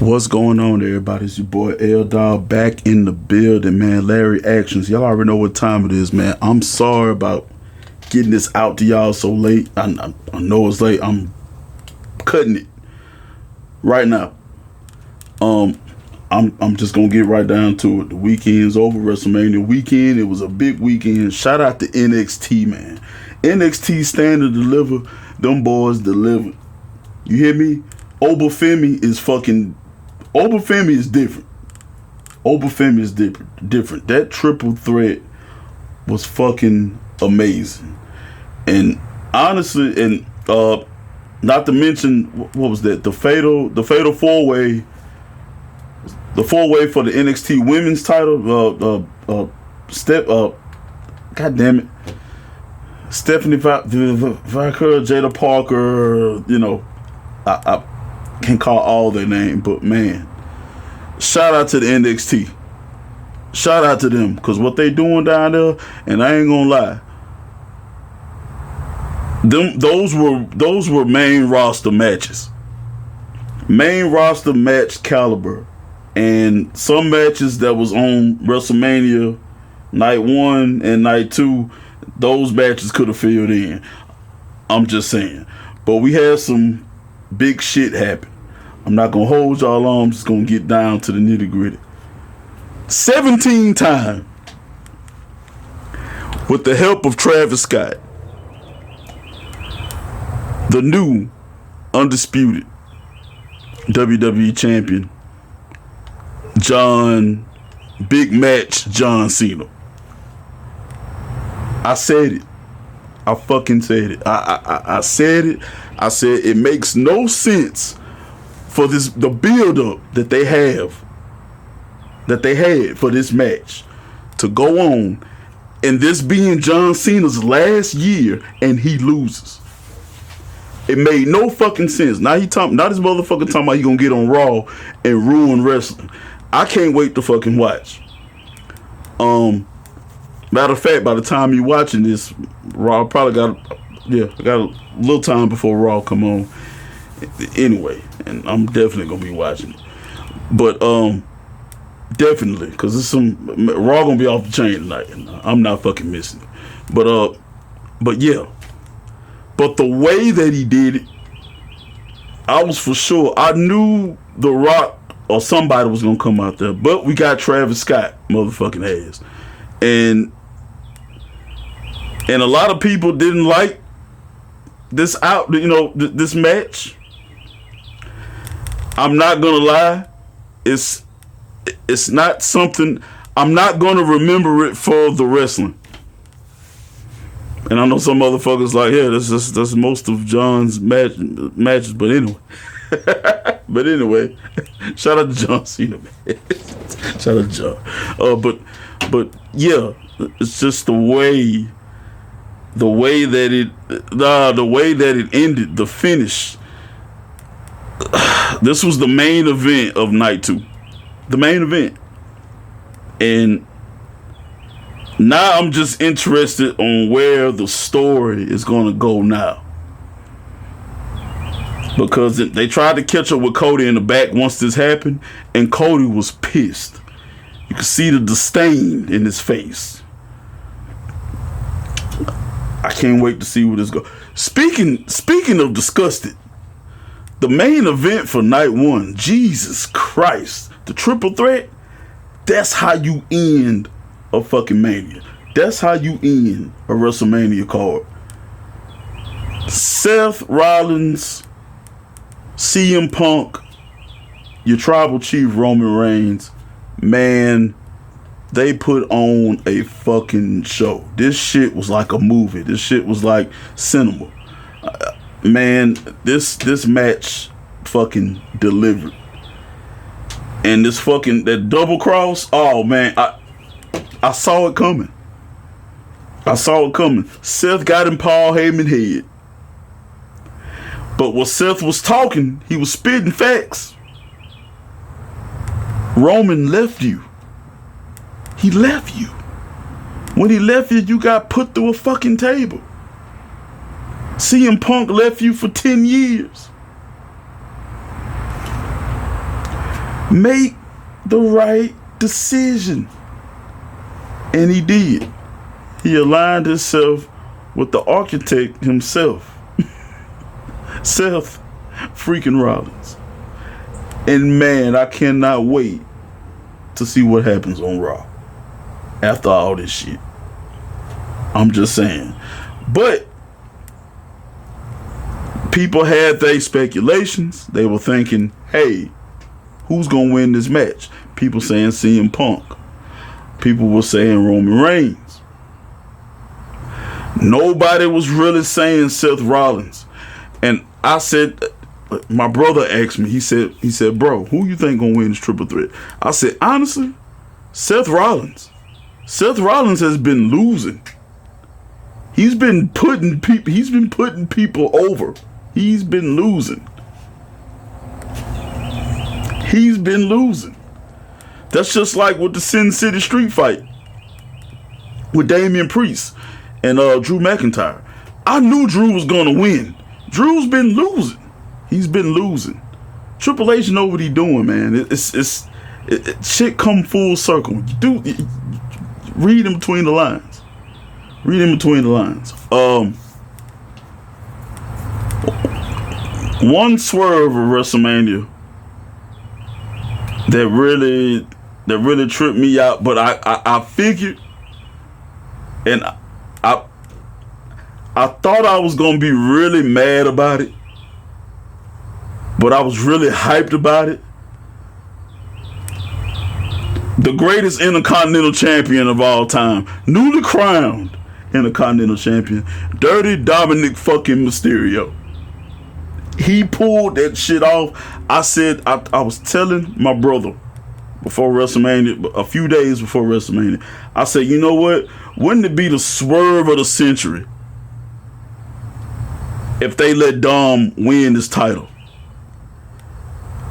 What's going on, everybody? It's your boy L Dog back in the building, man. Larry Actions. Y'all already know what time it is, man. I'm sorry about getting this out to y'all so late. I know it's late. I'm cutting it right now. I'm just gonna get right down to it. The weekend's over. WrestleMania weekend. It was a big weekend. Shout out to NXT, man. NXT stand to deliver. Them boys delivered. You hear me? Obafemi is different. Obafemi is different. That triple threat was fucking amazing. And honestly, and not to mention, what was that? The fatal four-way, the four-way for the NXT women's title. God damn it, Stephanie Vicker, Jada Parker. You know, I can't call all their name, but man, shout out to the NXT. Shout out to them, because what they doing down there, and I ain't gonna lie, those were main roster matches. Main roster match caliber. And some matches that was on WrestleMania night 1 and night 2, those matches could have filled in. I'm just saying. But we had some big shit happen. I'm not gonna hold y'all on. I'm just gonna get down to the nitty gritty. 17 times, with the help of Travis Scott, the new undisputed WWE champion, Big Match John Cena. I said it. I fucking said it. I said it. I said it makes no sense for the build up that they had for this match to go on, and this being John Cena's last year, and he loses. It made no fucking sense. Now this motherfucker talking about he gonna get on Raw and ruin wrestling. I can't wait to fucking watch. Matter of fact, by the time you watching this, Raw probably I got a little time before Raw come on. Anyway, and I'm definitely gonna be watching it. But definitely, because it's Raw gonna be off the chain tonight, and I'm not fucking missing it. But yeah. But the way that he did it, I was for sure. I knew The Rock or somebody was gonna come out there, but we got Travis Scott motherfucking ass, and a lot of people didn't like this this match. I'm not gonna lie, it's not something I'm not gonna remember it for the wrestling. And I know some motherfuckers like, yeah, that's most of John's matches, but anyway. Shout out to John Cena, man. Shout out to John. But yeah, it's just the way that it ended, the finish. This was the main event of night 2. The main event. And now I'm just interested on where the story is going to go now. Because they tried to catch up with Cody in the back once this happened, and Cody was pissed. You could see the disdain in his face. I can't wait to see where this goes. Speaking of disgusted, the main event for night 1, Jesus Christ, the triple threat, that's how you end a fucking Mania. That's how you end a WrestleMania card. Seth Rollins, CM Punk, your tribal chief Roman Reigns, man, they put on a fucking show. This shit was like a movie. This shit was like cinema. Man, this match fucking delivered. And that double cross, oh man, I saw it coming. Seth got in Paul Heyman's head. But when Seth was talking, he was spitting facts. Roman left you. He left you. When he left you, you got put through a fucking table. CM Punk left you for 10 years. Make the right decision. And he did. He aligned himself with the architect himself, Seth freaking Rollins. And man, I cannot wait to see what happens on Raw after all this shit. I'm just saying. But people had their speculations. They were thinking, hey, who's going to win this match? People saying CM Punk. People were saying Roman Reigns. Nobody was really saying Seth Rollins. And I said, my brother asked me, he said, bro, who you think going to win this triple threat? I said, honestly, Seth Rollins. Seth Rollins has been losing. He's been putting people over. He's been losing. He's been losing. That's just like with the Sin City Street fight with Damian Priest and Drew McIntyre. I knew Drew was gonna win. Drew's been losing. He's been losing. Triple H know what he doing, man. It shit come full circle. Read in between the lines. Read in between the lines. One swerve of WrestleMania that really tripped me out, but I figured, and I thought I was gonna be really mad about it, but I was really hyped about it. The greatest Intercontinental Champion of all time, newly crowned Intercontinental Champion, Dirty Dominic fucking Mysterio. He pulled that shit off. I said, I was telling my brother before WrestleMania, a few days before WrestleMania, I said, you know what? Wouldn't it be the swerve of the century if they let Dom win this title?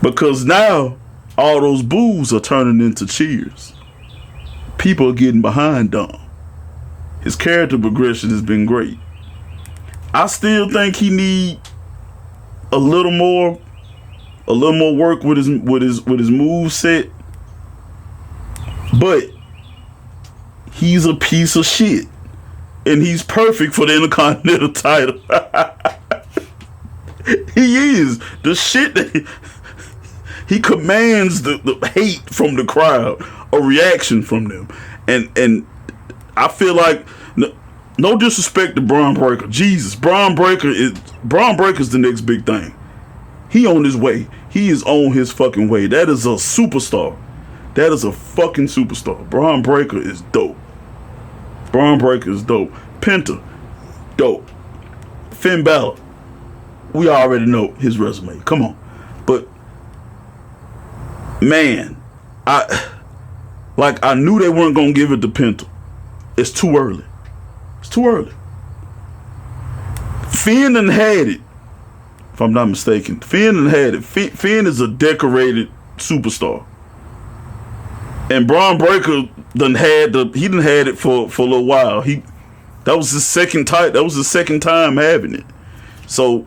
Because now all those boos are turning into cheers. People are getting behind Dom. His character progression has been great. I still think he need a little more work with his move set, but he's a piece of shit, and he's perfect for the Intercontinental title. He is the shit that he commands the hate from the crowd, a reaction from them, and I feel like. No disrespect to Braun Breaker. Jesus, Braun Breaker's the next big thing. He on his way. He is on his fucking way. That is a superstar. That is a fucking superstar. Braun Breaker is dope. Braun Breaker is dope. Penta, dope. Finn Balor, we already know his resume. Come on. But man, I knew they weren't gonna give it to Penta. It's too early. It's too early. Finn done had it, if I'm not mistaken. Finn done had it. Finn is a decorated superstar. And Braun Breaker done had it for a little while. That was his second time having it. So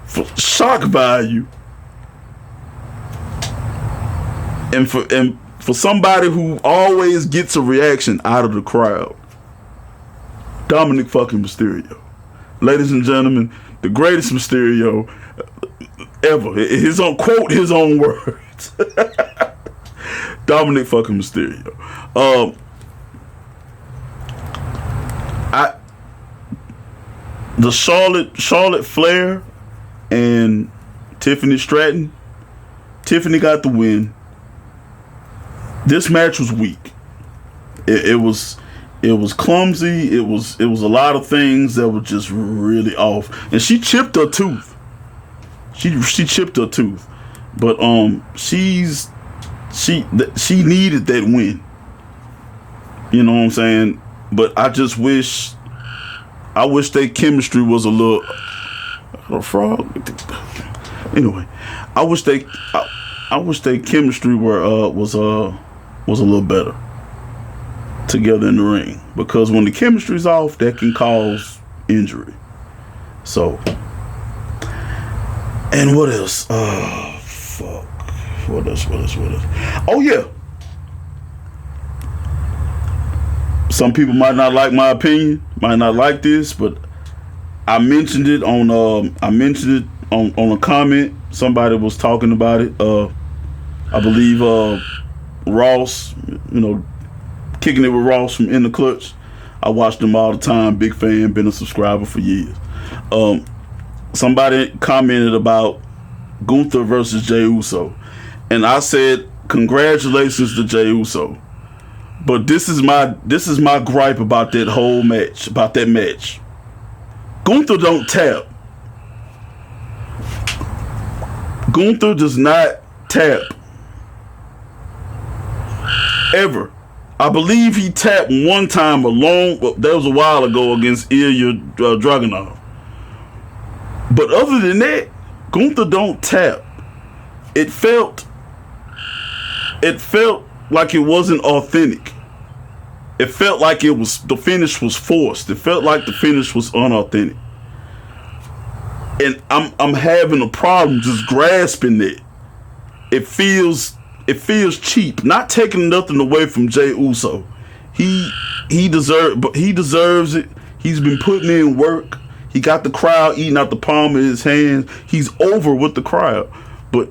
for shock value and for somebody who always gets a reaction out of the crowd, Dominic fucking Mysterio. Ladies and gentlemen, the greatest Mysterio ever. His own words. Dominic fucking Mysterio. The Charlotte Flair and Tiffany Stratton. Tiffany got the win. This match was weak. It was clumsy. It was a lot of things that were just really off. And she chipped her tooth. She chipped her tooth. But she needed that win. You know what I'm saying? But I wish their chemistry was a little frog. Anyway, I wish their chemistry was a little better together in the ring, because when the chemistry's off, that can cause injury. So, and what else? Oh fuck, Oh yeah. Some people might not like my opinion, might not like this, but I mentioned it on on a comment. Somebody was talking about it. I believe Ross, kicking it with Ross from In the Clutch. I watched him all the time. Big fan. Been a subscriber for years. Somebody commented about Gunther versus Jey Uso, and I said, "Congratulations to Jey Uso." But this is my gripe about that whole match. About that match, Gunther don't tap. Gunther does not tap ever. I believe he tapped one time that was a while ago against Ilya Dragunov. But other than that, Gunther don't tap. It felt like it wasn't authentic. It felt like the finish was forced. It felt like the finish was unauthentic. And I'm having a problem just grasping it. It feels cheap. Not taking nothing away from Jey Uso. He deserves it. He's been putting in work. He got the crowd eating out the palm of his hand. He's over with the crowd. But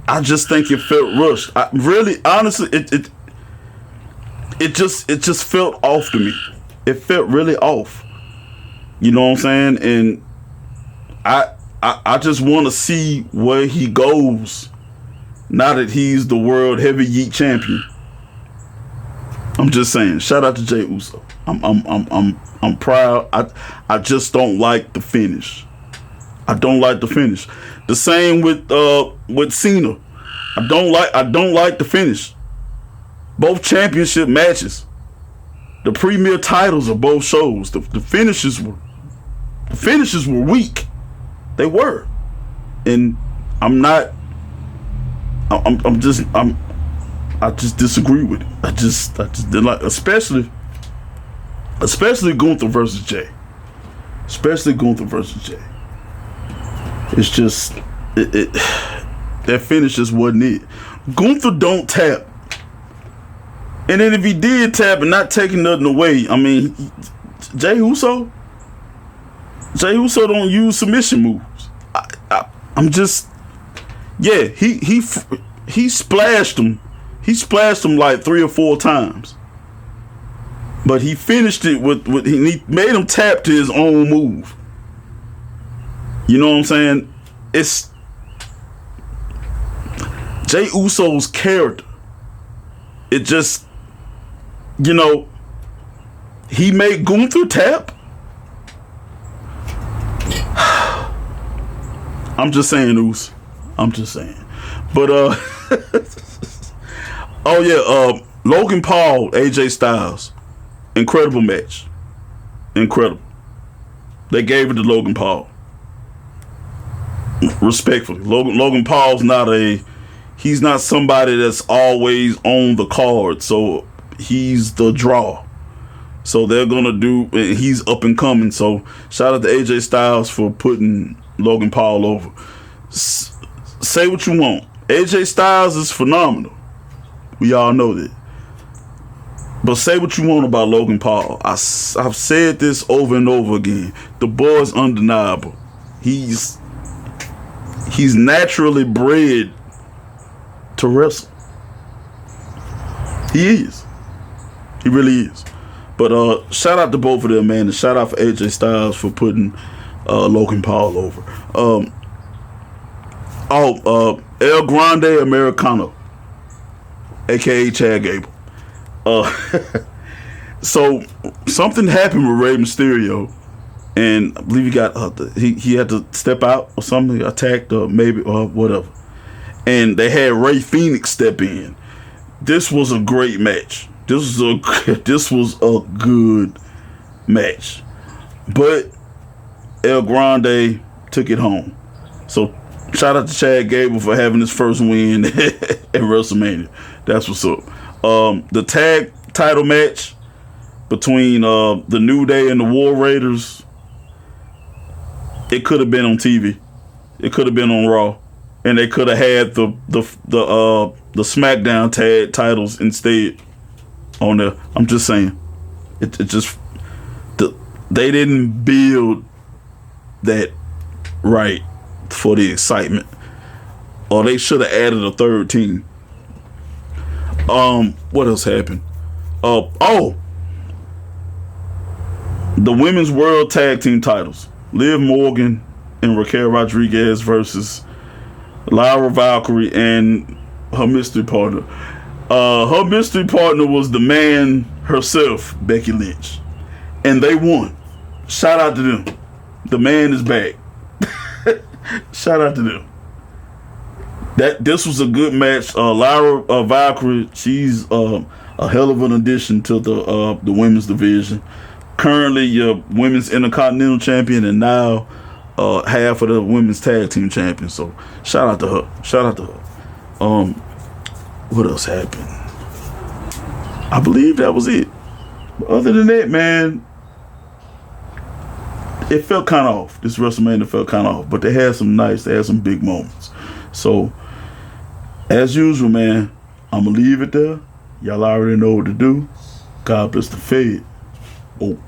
I just think it felt rushed. Honestly, it just felt off to me. It felt really off. You know what I'm saying? And I just want to see where he goes now that he's the world heavyweight champion. I'm just saying. Shout out to Jey Uso. I'm proud. I just don't like the finish. I don't like the finish. The same with Cena. I don't like the finish. Both championship matches. The premier titles of both shows. The finishes were weak. They were. And I just disagree with it. I just didn't like, especially Gunther versus Jey. Especially Gunther versus Jey. It's just that finish just wasn't it. Gunther don't tap. And then if he did tap and not taking nothing away, I mean, Jey Uso don't use submission moves. I'm just, yeah, he splashed him. He splashed him like 3 or 4 times. But he finished it he made him tap to his own move. You know what I'm saying? It's Jey Uso's character. It just, he made Gunther tap. I'm just saying, Oos. I'm just saying. But oh yeah, Logan Paul, AJ Styles. Incredible match. Incredible. They gave it to Logan Paul. Respectfully. Logan Paul's he's not somebody that's always on the card, so he's the draw. So they're gonna he's up and coming. So shout out to AJ Styles for putting Logan Paul over. Say what you want. AJ Styles is phenomenal. We all know that. But say what you want about Logan Paul. I've said this over and over again. The boy's undeniable. He's naturally bred to wrestle. He is. He really is. But shout out to both of them, man. And shout out for AJ Styles for putting Logan Paul over. El Grande Americano, aka Chad Gable. So something happened with Rey Mysterio, and I believe he had to step out or something, attacked or maybe or whatever. And they had Rey Fenix step in. This was a great match. This was a good match, but El Grande took it home. So shout out to Chad Gable for having his first win at WrestleMania. That's what's up. The tag title match between the New Day and the War Raiders, it could have been on TV. It could have been on Raw, and they could have had the SmackDown tag titles instead on there. I'm just saying, it just they didn't build that right for the excitement, or they should have added a third team. What else happened? The women's world tag team titles: Liv Morgan and Raquel Rodriguez versus Lyra Valkyrie and her mystery partner. Her mystery partner was the man herself, Becky Lynch, and they won. Shout out to them. The man is back. Shout out to them. This was a good match. Lyra Valkyrie, she's a hell of an addition to the women's division. Currently, your women's Intercontinental Champion, and now half of the women's tag team champion. So shout out to her. Shout out to her. What else happened? I believe that was it. But other than that, man, it felt kind of off. This WrestleMania felt kind of off, but they had some big moments. So, as usual, man, I'm gonna leave it there. Y'all already know what to do. God bless the Fed. Oh.